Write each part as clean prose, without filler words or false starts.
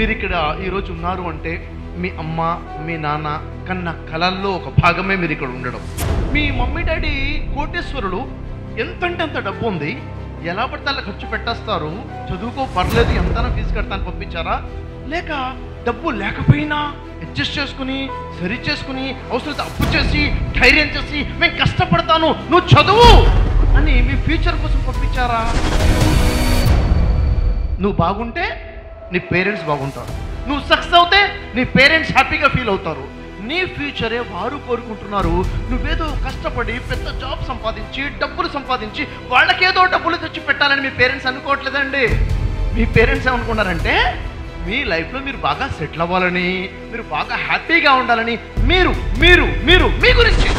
మీరు ఇక్కడ ఈరోజు ఉన్నారు అంటే మీ అమ్మ మీ నాన్న కన్న కళల్లో ఒక భాగమే మీరు ఇక్కడ ఉండడం. మీ మమ్మీ డాడీ కోటేశ్వరులు, ఎంతంటే అంత డబ్బు ఉంది, ఎలా పడితే అలా ఖర్చు పెట్టేస్తారు. చదువుకో పర్లేదు, ఎంతైనా ఫీజు కడతాను పంపించారా, లేక డబ్బు లేకపోయినా అడ్జస్ట్ చేసుకుని సరి చేసుకుని అవసరమైతే అప్పు చేసి ధైర్యం చేసి మేము కష్టపడతాను నువ్వు చదువు అని మీ ఫ్యూచర్ కోసం పంపించారా? నువ్వు బాగుంటే నీ పేరెంట్స్ బాగుంటారు, నువ్వు సక్సెస్ అవుతే నీ పేరెంట్స్ హ్యాపీగా ఫీల్ అవుతారు. నీ ఫ్యూచరే వారు కోరుకుంటున్నారు. నువ్వేదో కష్టపడి పెద్ద జాబ్ సంపాదించి డబ్బులు సంపాదించి వాళ్ళకేదో డబ్బులు తెచ్చి పెట్టాలని మీ పేరెంట్స్ అనుకోవట్లేదండి. మీ పేరెంట్స్ ఏమనుకున్నారంటే మీ లైఫ్లో మీరు బాగా సెటిల్ అవ్వాలని, మీరు బాగా హ్యాపీగా ఉండాలని. మీరు మీరు మీరు మీ గురించి,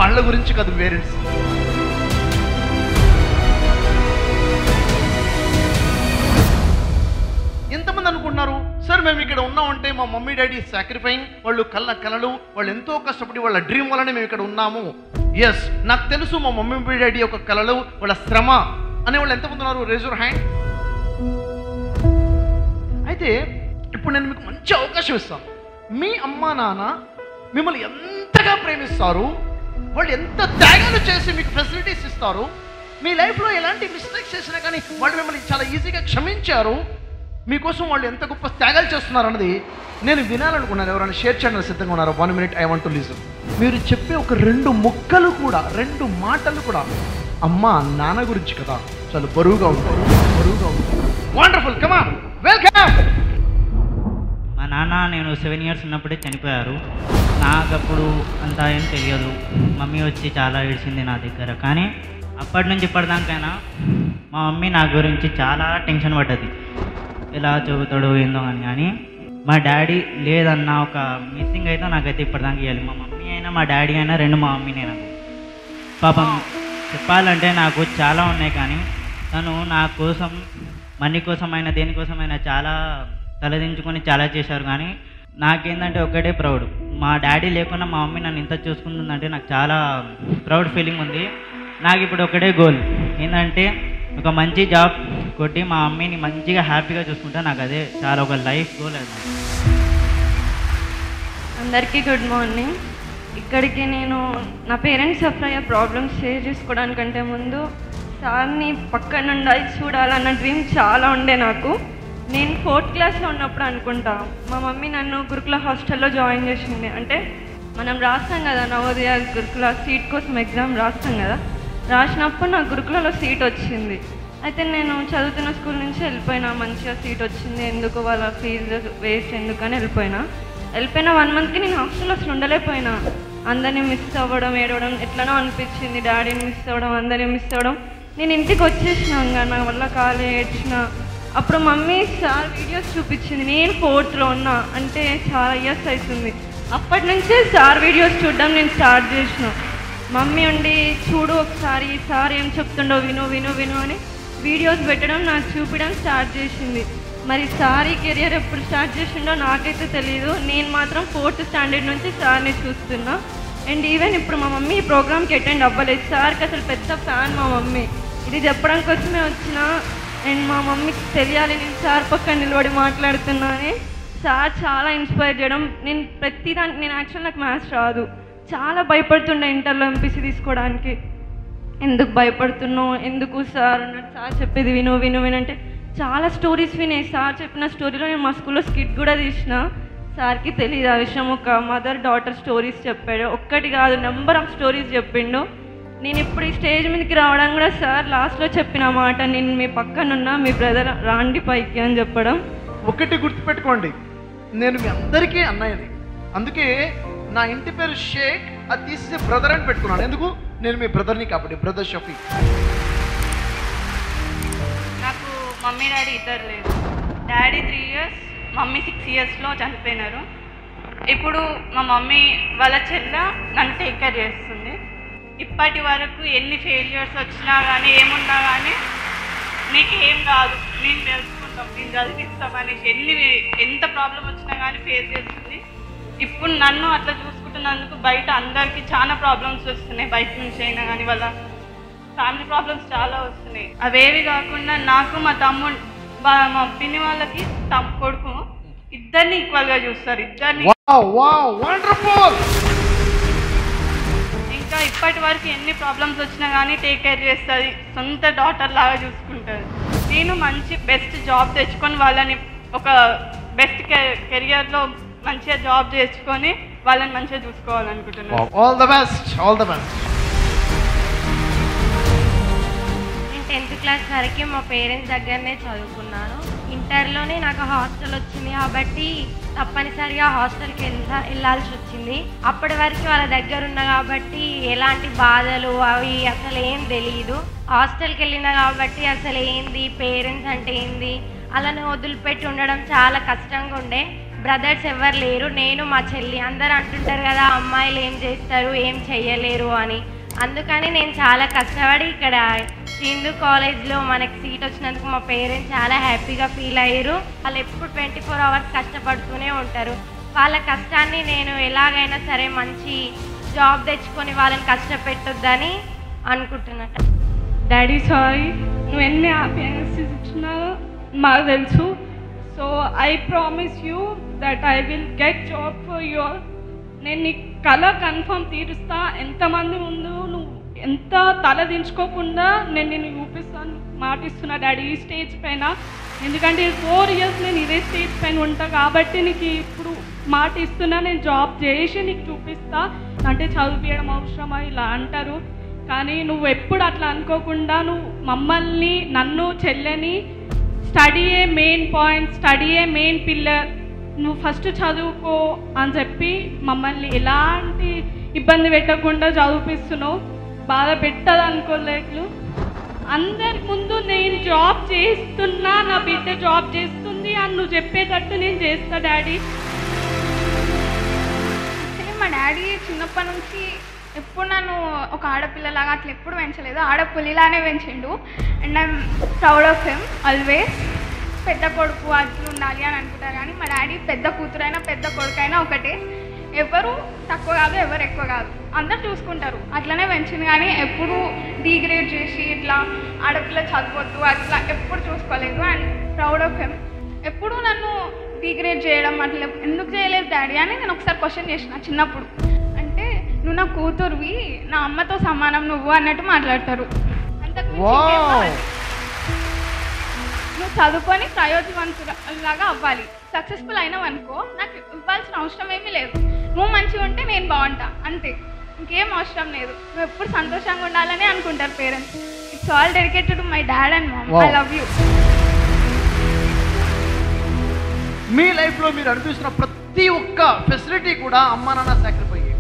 వాళ్ళ గురించి కాదు పేరెంట్స్. ఎంతమంది అనుకుంటున్నారు సార్ మేము ఇక్కడ ఉన్నామంటే మా మమ్మీ డాడీ సాక్రిఫైయింగ్, వాళ్ళు కళలు, వాళ్ళు ఎంతో కష్టపడి వాళ్ళ డ్రీమ్ వల్లనే మేము ఇక్కడ ఉన్నాము. ఎస్, నాకు తెలుసు మా మమ్మీ డాడీ యొక్క కళలు, వాళ్ళ శ్రమ అనే వాళ్ళు ఎంతమంది ఉన్నారు? Raise your hand. అయితే ఇప్పుడు నేను మీకు మంచి అవకాశం ఇస్తాను. మీ అమ్మా నాన్న మిమ్మల్ని ఎంతగా ప్రేమిస్తారు, వాళ్ళు ఎంత త్యాగాలు చేసి మీకు ఫెసిలిటీస్ ఇస్తారు, మీ లైఫ్లో ఎలాంటి మిస్టేక్స్ చేసినా కానీ వాళ్ళు మిమ్మల్ని చాలా ఈజీగా క్షమించారు, మీకోసం వాళ్ళు ఎంత గొప్ప త్యాగాలు చేస్తున్నారు అన్నది నేను వినాలనుకున్నాను. ఎవరైనా షేర్ చేయడానికి సిద్ధంగా ఉన్నారు? 1 minute I want to listen. మీరు చెప్పే ఒక 2 ముక్కలు కూడా, 2 మాటలు కూడా అమ్మ నాన్న గురించి కదా, చాలా బరువుగా ఉంటాయి. Wonderful, come on, welcome. మా నాన్న నేను 7 years ఉన్నప్పుడే చనిపోయారు. నాకు అప్పుడు అంతా ఏం తెలియదు. మమ్మీ వచ్చి చాలా ఏడ్చింది నా దగ్గర. కానీ అప్పటి నుంచి ఇప్పటిదాకైనా మా మమ్మీ నా గురించి చాలా టెన్షన్ పడ్డది, ఎలా చదువుతాడో ఏందో అని. కానీ మా డాడీ లేదన్న ఒక మిస్సింగ్ అయితే నాకైతే ఇప్పటిదాకా ఇవ్వాలి. మా మమ్మీ అయినా మా డాడీ అయినా 2 మా మమ్మీనే నాకు. పాపం చెప్పాలంటే నాకు చాలా ఉన్నాయి, కానీ తను నా కోసం మనీ కోసమైనా దేనికోసమైనా చాలా తలదించుకొని చాలా చేశారు. కానీ నాకేంటంటే ఒకటే ప్రౌడ్, మా డాడీ లేకుండా మా మమ్మీ నన్ను ఇంత చూసుకుంటుందంటే నాకు చాలా ప్రౌడ్ ఫీలింగ్ ఉంది. నాకు ఇప్పుడు ఒకటే గోల్ ఏంటంటే ఒక మంచి జాబ్ కొట్టి మా మమ్మీని మంచిగా హ్యాపీగా చూసుకుంటా. నాకు అదే చాలా ఒక లైఫ్ గోల్. అది అందరికీ గుడ్ మార్నింగ్. ఇక్కడికి నేను నా పేరెంట్స్ సఫర్ అయ్యే ప్రాబ్లమ్స్ షేర్ చేసుకోవడానికంటే ముందు సార్ని పక్కన నుండి చూడాలన్న డ్రీమ్ చాలా ఉండే నాకు. నేను 4th క్లాస్లో ఉన్నప్పుడు అనుకుంటా మా మమ్మీ నన్ను గురుకుల హాస్టల్లో జాయిన్ చేసింది. అంటే మనం రాస్తాం కదా నవోదయ గురుకుల సీట్ కోసం ఎగ్జామ్ రాస్తాం కదా, రాసినప్పుడు నాకు గురుకులలో సీట్ వచ్చింది. అయితే నేను చదువుతున్న స్కూల్ నుంచి వెళ్ళిపోయినా, మంచిగా సీట్ వచ్చింది, ఎందుకు వాళ్ళ ఫీజు వేస్ట్ ఎందుకని వెళ్ళిపోయినా 1 monthకి నేను హాస్టల్లో అసలు ఉండలేకపోయినా. అందరినీ మిస్ అవ్వడం, ఏడవడం ఎట్లనో అనిపించింది. డాడీని మిస్ అవ్వడం, అందరినీ మిస్ అవ్వడం. నేను ఇంటికి వచ్చేసిన, ఇంకా నా వల్ల కాలే, ఏడ్చిన. అప్పుడు మమ్మీ సార్ వీడియోస్ చూపించింది. నేను 4thలో ఉన్నా, అంటే చాలా ఇయర్స్ అవుతుంది. అప్పటి నుంచే సార్ వీడియోస్ చూడడం నేను స్టార్ట్ చేసిన. మమ్మీ ఉండి చూడు ఒకసారి సార్ ఏం చెప్తుండో విను విను విను అని వీడియోస్ పెట్టడం, నాకు చూపించడం స్టార్ట్ చేసింది. మరి సార్ ఈ కెరియర్ ఎప్పుడు స్టార్ట్ చేసిండో నాకైతే తెలియదు. నేను మాత్రం 4th standard నుంచి సార్ని చూస్తున్నా. అండ్ ఈవెన్ ఇప్పుడు మా మమ్మీ ఈ ప్రోగ్రామ్కి అటెండ్ అవ్వలేదు. సార్కి అసలు పెద్ద ఫ్యాన్ మా మమ్మీ. ఇది చెప్పడం కోసమే వచ్చిన. అండ్ మా మమ్మీకి తెలియాలి నేను సార్ పక్కన నిలబడి మాట్లాడుతున్నా అని. సార్ చాలా ఇన్స్పైర్ చేయడం. నేను ప్రతిదానికి, నేను యాక్చువల్ నాకు మ్యాథ్స్ రాదు, చాలా భయపడుతుండే ఇంటర్లో ఎంపీసీ తీసుకోవడానికి. ఎందుకు భయపడుతున్నావు, ఎందుకు సార్ అన్నట్టు సార్ చెప్పేది విను విను వినంటే చాలా స్టోరీస్ వినే. సార్ చెప్పిన స్టోరీలో నేను మా స్కూల్లో స్కిట్ కూడా తీసిన. సార్కి తెలియదు ఆ విషయం. ఒక మదర్ డాటర్ స్టోరీస్ చెప్పాడు, ఒక్కటి కాదు నెంబర్ ఆఫ్ స్టోరీస్ చెప్పిండు. నేను ఇప్పుడు ఈ స్టేజ్ మీదకి రావడం కూడా సార్ లాస్ట్లో చెప్పిన మాట, నేను మీ పక్కనున్నా, మీ బ్రదర్ రాండి పైకి అని చెప్పడం. ఒకటి గుర్తుపెట్టుకోండి, నేను మీ అందరికీ అన్నయ్యని, అందుకే నా ఇంటి పేరు షేక్, అది తీసేసి బ్రదర్ అని పెట్టుకున్నాను. ఎందుకు? నేను మీ బ్రదర్ని కాబట్టి, బ్రదర్ షఫీ. నాకు మమ్మీ డాడీ ఇద్దరు లేరు. డాడీ 3 years, మమ్మీ 6 yearsలో చనిపోయినారు. ఇప్పుడు మా మమ్మీ వాళ్ళ చెల్ల నన్ను టేక్ కేర్ చేస్తుంది. ఇప్పటి వరకు ఎన్ని ఫెయిల్యూర్స్ వచ్చినా కానీ ఏమున్నా కానీ నీకు ఏం కాదు, నేను తెలుసుకుంటాం, నేను చదివిస్తామని ఎంత ప్రాబ్లం వచ్చినా కానీ ఫేస్ చేస్తుంది. ఇప్పుడు నన్ను అట్లా చూసుకుంటున్నందుకు బయట అందరికీ చాలా ప్రాబ్లమ్స్ వస్తున్నాయి. బయట నుంచి అయినా కానీ వాళ్ళ ఫ్యామిలీ ప్రాబ్లమ్స్ చాలా వస్తున్నాయి. అవేవి కాకుండా నాకు మా తమ్ముడు, మా పిన్ని వాళ్ళకి కొడుకు ఇద్దరిని ఈక్వల్గా చూస్తారు, ఇద్దరిని. వండర్ఫుల్. ఇంకా ఇప్పటి వరకు ఎన్ని ప్రాబ్లమ్స్ వచ్చినా కానీ టేక్ కేర్ చేస్తుంది, సొంత డాటర్ లాగా చూసుకుంటుంది. నేను మంచి బెస్ట్ జాబ్ తెచ్చుకొని వాళ్ళని ఒక బెస్ట్ కెరియర్లో మంచిగా జాబ్ తెచ్చుకొని వాళ్ళని మంచిగా చూసుకోవాలనుకుంటున్నాను. All the best, all the best. నేను 10th క్లాస్ వరకు మా పేరెంట్స్ దగ్గరనే చదువుకున్నాను. ఇంటర్లోనే నాకు హాస్టల్ వచ్చింది కాబట్టి తప్పనిసరిగా హాస్టల్కి వెళ్ళాల్సి వచ్చింది. అప్పటి వరకు వాళ్ళ దగ్గర ఉన్నా కాబట్టి ఎలాంటి బాధలు అవి అసలు ఏం తెలియదు. హాస్టల్కి వెళ్ళినా కాబట్టి అసలు ఏంది పేరెంట్స్ అంటే ఏంది అలానే వదిలిపెట్టి ఉండడం చాలా కష్టంగా ఉండే. బ్రదర్స్ ఎవరు లేరు, నేను మా చెల్లి. అందరు అంటుంటారు కదా అమ్మాయిలు ఏం చేస్తారు ఏం చెయ్యలేరు అని. అందుకని నేను చాలా కష్టపడి ఇక్కడ హిందూ కాలేజ్లో మనకి సీట్ వచ్చినందుకు మా పేరెంట్స్ చాలా హ్యాపీగా ఫీల్ అయ్యారు. వాళ్ళు ఎప్పుడు 24 hours కష్టపడుతూనే ఉంటారు. వాళ్ళ కష్టాన్ని నేను ఎలాగైనా సరే మంచి జాబ్ తెచ్చుకొని వాళ్ళని కష్టపెట్టొద్దని అనుకుంటున్నట్ట. డాడీ సారీ, నువ్వు ఎన్ని హ్యాపీనెస్ ఇచ్చినా మాకు తెలుసు. So I promise you that I will get job for your. నేను నీ కళ కన్ఫర్మ్ తీరుస్తా. ఎంతమంది ముందు నువ్వు ఎంత తల దించుకోకుండా నేను నిన్ను చూపిస్తాను, మాటిస్తున్నా డాడీ ఈ స్టేజ్ పైన. ఎందుకంటే 4 years నేను ఇదే స్టేజ్ పైన ఉంటా కాబట్టి నీకు ఇప్పుడు మాట ఇస్తున్నా. నేను జాబ్ చేసి నీకు చూపిస్తా. అంటే చదివించడం అవసరమా ఇలా అంటారు, కానీ నువ్వు ఎప్పుడు అట్లా అనుకోకుండా నువ్వు మమ్మల్ని నన్ను చెల్లెని స్టడీయే మెయిన్ పాయింట్, స్టడీయే మెయిన్ పిల్లర్, నువ్వు ఫస్ట్ చదువుకో అని చెప్పి మమ్మల్ని ఎలాంటి ఇబ్బంది పెట్టకుండా చదివిస్తున్నావు. బాధ పెట్టదు అనుకోలేదు. అందరి ముందు నేను జాబ్ చేస్తున్నా, నా బిడ్డ జాబ్ చేస్తుంది అని నువ్వు చెప్పేటట్టు నేను చేస్తా డాడీ. మా డాడీ చిన్నప్పటి నుంచి ఎప్పుడు నన్ను ఒక ఆడపిల్లలాగా అట్లా ఎప్పుడు పెంచలేదు, ఆడపులిలానే పెంచిండు. And I'm proud of him always. పెద్ద కొడుకు అట్లా ఉండాలి అని అనుకుంటారు, కానీ మా డాడీ పెద్ద కూతురైనా పెద్ద కొడుకైనా ఒకటే. ఎవరు తక్కువ కాదు, ఎవరు ఎక్కువ కాదు, అందరు చూసుకుంటారు. అట్లనే పెంచింది, కానీ ఎప్పుడు డీగ్రేడ్ చేసి ఇట్లా ఆడపిల్ల చదవద్దు అట్లా ఎప్పుడు చూసుకోలేదు. And proud of him. ఎప్పుడు నన్ను డీగ్రేడ్ చేయడం అట్లా ఎందుకు చేయలేదు డాడీ అని నేను ఒకసారి క్వశ్చన్ చేసిన చిన్నప్పుడు. అంటే నువ్వు నా కూతురువి, నా అమ్మతో సమానం నువ్వు అన్నట్టు మాట్లాడతారు. అంతకు నువ్వు చదువుకొని ప్రయోజనవంతులాగా అవ్వాలి. సక్సెస్ఫుల్ అయినావు అనుకో, నాకు ఇవ్వాల్సిన అవసరం ఏమీ లేదు. నువ్వు మంచిగా ఉంటే నేను బాగుంటా, అంతే, ఇంకేం అవసరం లేదు. నువ్వు ఎప్పుడు సంతోషంగా ఉండాలని అనుకుంటారు parents. It's all dedicated to my dad and mom. I love you. మీ లైఫ్లో మీరు అనిపిస్తున్న ప్రతి ఒక్క ఫెసిలిటీ కూడా అమ్మా నాన్న సాక్రిఫై అయ్యి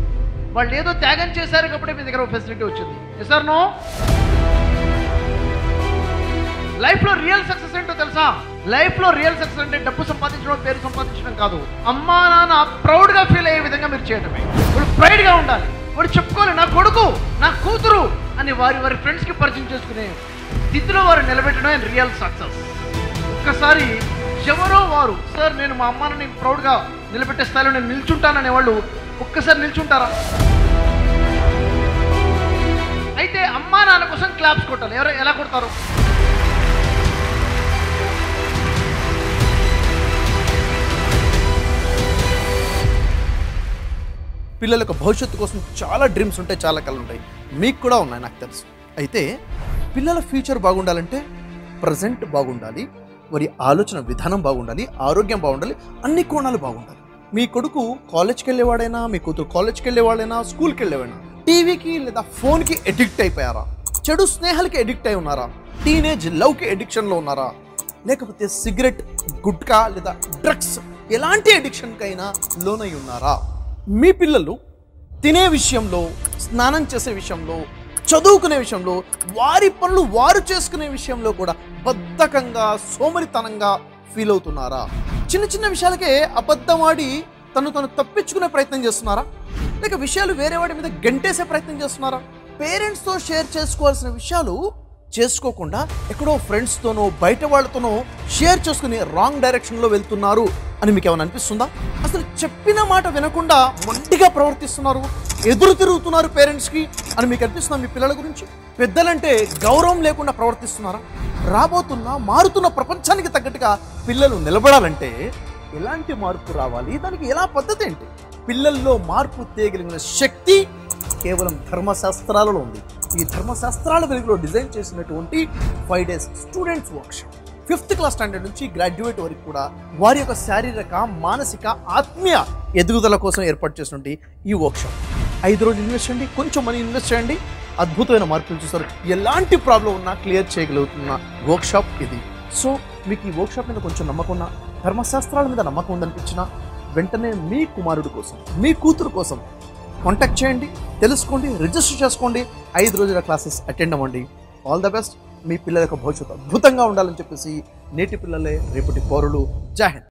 వాళ్ళు ఏదో త్యాగం చేశారు కాబట్టి మీ దగ్గర ఫెసిలిటీ వచ్చింది. Yes or no? లైఫ్లో రియల్ సక్సెస్ ఏంటో తెలుసా? లైఫ్లో రియల్ సక్సెస్ అంటే డబ్బు సంపాదించడం, పేరు సంపాదించడం కాదు. అమ్మా నాన్న ప్రౌడ్గా ఫీల్ అయ్యే విధంగా మీరు చేయడమే. వాడు ప్రైడ్గా ఉండాలి, వాడు చెప్పుకోవాలి నా కొడుకు నా కూతురు అని వారి ఫ్రెండ్స్కి పరిచయం చేసుకునే స్థితిలో వారు నిలబెట్టడమే రియల్ సక్సెస్. ఒక్కసారి ఎవరో వారు సార్ నేను మా అమ్మ నాన్నని ప్రౌడ్గా నిలబెట్టే స్థాయిలో నేను నిల్చుంటాననే వాళ్ళు ఒక్కసారి నిల్చుంటారా? అయితే అమ్మా నాన్న కోసం క్లాప్స్ కొట్టాలి. ఎలా కొడతారు? పిల్లలకు భవిష్యత్తు కోసం చాలా డ్రీమ్స్ ఉంటాయి, చాలా కళలు ఉంటాయి. మీకు కూడా ఉన్నాయి నాకు తెలుసు. అయితే పిల్లల ఫ్యూచర్ బాగుండాలంటే ప్రజెంట్ బాగుండాలి, వారి ఆలోచన విధానం బాగుండాలి, ఆరోగ్యం బాగుండాలి, అన్ని కోణాలు బాగుండాలి. మీ కొడుకు కాలేజ్కి వెళ్ళేవాడైనా, మీ కూతురు కాలేజ్కి వెళ్ళేవాడైనా, స్కూల్కి వెళ్ళేవాడైనా టీవీకి లేదా ఫోన్కి ఎడిక్ట్ అయిపోయారా? చెడు స్నేహాలకి ఎడిక్ట్ అయి ఉన్నారా? టీనేజ్ లవ్కి ఎడిక్షన్లో ఉన్నారా? లేకపోతే సిగరెట్, గుట్కా లేదా డ్రగ్స్ ఎలాంటి ఎడిక్షన్కైనా లోనై ఉన్నారా? మీ పిల్లలు తినే విషయంలో, స్నానం చేసే విషయంలో, చదువుకునే విషయంలో, వారి పనులు వారు చేసుకునే విషయంలో కూడా బద్ధకంగా, సోమరితనంగా ఫీల్ అవుతున్నారా? చిన్న చిన్న విషయాలకే అబద్ధమాడి తను తప్పించుకునే ప్రయత్నం చేస్తున్నారా? లేక విషయాలు వేరే వాడి మీద గంటేసే ప్రయత్నం చేస్తున్నారా? పేరెంట్స్తో షేర్ చేసుకోవాల్సిన విషయాలు చేసుకోకుండా ఎక్కడో ఫ్రెండ్స్తోనో బయట వాళ్ళతోనో షేర్ చేసుకుని రాంగ్ డైరెక్షన్లో వెళ్తున్నారు అని మీకు ఏమైనా అనిపిస్తుందా? అసలు చెప్పిన మాట వినకుండా మొండిగా ప్రవర్తిస్తున్నారు, ఎదురు తిరుగుతున్నారు పేరెంట్స్కి అని మీకు అనిపిస్తుందా? మీ పిల్లల గురించి పెద్దలంటే గౌరవం లేకుండా ప్రవర్తిస్తున్నారా? రాబోతున్న మారుతున్న ప్రపంచానికి తగ్గట్టుగా పిల్లలు నిలబడాలంటే ఎలాంటి మార్పు రావాలి, దానికి ఎలా పద్ధతి ఏంటి, పిల్లల్లో మార్పు తేగలిగిన శక్తి కేవలం ధర్మశాస్త్రాలలో ఉంది. ఈ ధర్మశాస్త్రాల వెలుగులో డిజైన్ చేసినటువంటి 5 days students workshop 5th class standard నుంచి గ్రాడ్యుయేట్ వరకు కూడా వారి యొక్క శారీరక, మానసిక, ఆత్మీయ ఎదుగుదల కోసం ఏర్పాటు చేసినటువంటి ఈ వర్క్షాప్ 5 రోజులు ఇన్వెస్ట్ చేయండి, కొంచెం మనీ ఇన్వెస్ట్ చేయండి, అద్భుతమైన మార్పులు చూస్తారు. ఎలాంటి ప్రాబ్లం ఉన్నా క్లియర్ చేయగలుగుతున్న వర్క్షాప్ ఇది. సో మీకు ఈ వర్క్షాప్ మీద కొంచెం నమ్మకం ఉన్నా, ధర్మశాస్త్రాల మీద నమ్మకం ఉందనిపించినా వెంటనే మీ కుమారుడు కోసం, మీ కూతురు కోసం కాంటాక్ట్ చేయండి, తెలుసుకోండి, రిజిస్టర్ చేసుకోండి, 5 రోజుల క్లాసెస్ అటెండ్ అవ్వండి. All the best. మీ పిల్లల యొక్క భవిష్యత్తు అద్భుతంగా ఉండాలని చెప్పేసి నేటి పిల్లలే రేపటి పౌరులు. జై హింద్.